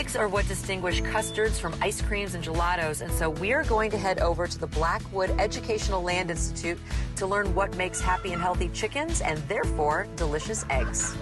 Eggs are what distinguish custards from ice creams and gelatos, and so we're going to head over to the Blackwood Educational Land Institute to learn what makes happy and healthy chickens and therefore delicious eggs.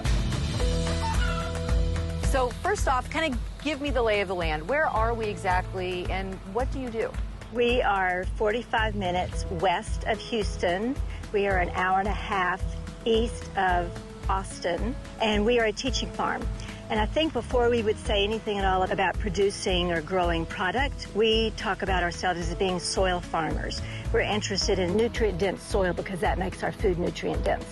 So first off, kind of give me the lay of the land. Where are we exactly, and what do you do? We are 45 minutes west of Houston. We are an hour and a half east of Austin, and we are a teaching farm. And I think before we would say anything at all about producing or growing product, we talk about ourselves as being soil farmers. We're interested in nutrient-dense soil because that makes our food nutrient-dense.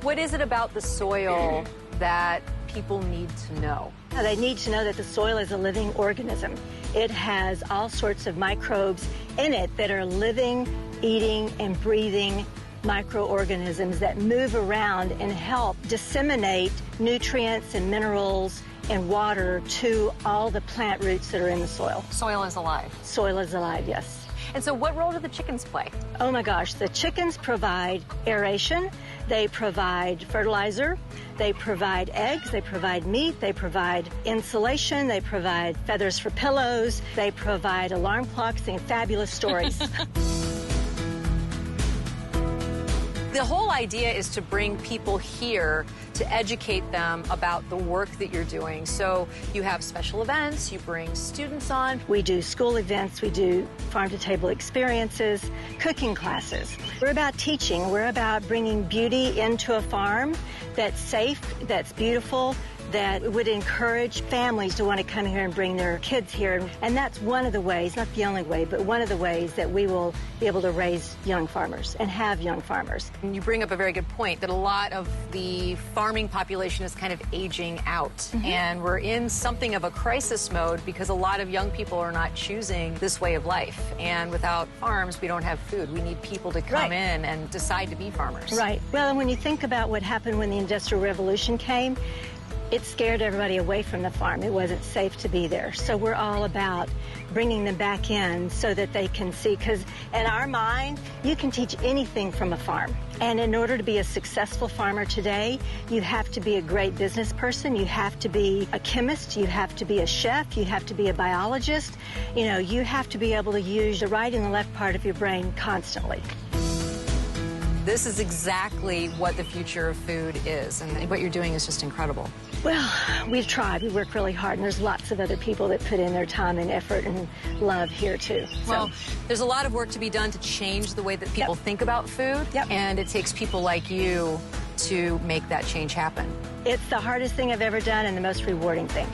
What is it about the soil that people need to know? They need to know that the soil is a living organism. It has all sorts of microbes in it that are living, eating, and breathing microorganisms that move around and help disseminate nutrients and minerals and water to all the plant roots that are in the soil. Soil is alive. Soil is alive, yes. And so what role do the chickens play? Oh my gosh, the chickens provide aeration, they provide fertilizer, they provide eggs, they provide meat, they provide insulation, they provide feathers for pillows, they provide alarm clocks and fabulous stories. The whole idea is to bring people here to educate them about the work that you're doing. So you have special events, you bring students on. We do school events, we do farm-to-table experiences, cooking classes. We're about teaching, we're about bringing beauty into a farm that's safe, that's beautiful, that would encourage families to want to come here and bring their kids here. And that's one of the ways, not the only way, but one of the ways that we will be able to raise young farmers and have young farmers. And you bring up a very good point that a lot of the farming population is kind of aging out. Mm-hmm. And we're in something of a crisis mode because a lot of young people are not choosing this way of life. And without farms, we don't have food. We need people to come in and decide to be farmers. Right. Well, and when you think about what happened when the Industrial Revolution came, it scared everybody away from the farm. It wasn't safe to be there. So we're all about bringing them back in so that they can see, because in our mind, you can teach anything from a farm. And in order to be a successful farmer today, you have to be a great business person, you have to be a chemist, you have to be a chef, you have to be a biologist. You know, you have to be able to use the right and the left part of your brain constantly. This is exactly what the future of food is, and what you're doing is just incredible. Well, we've tried. We work really hard, and there's lots of other people that put in their time and effort and love here, too. Well, there's a lot of work to be done to change the way that people think about food, and it takes people like you to make that change happen. It's the hardest thing I've ever done and the most rewarding thing.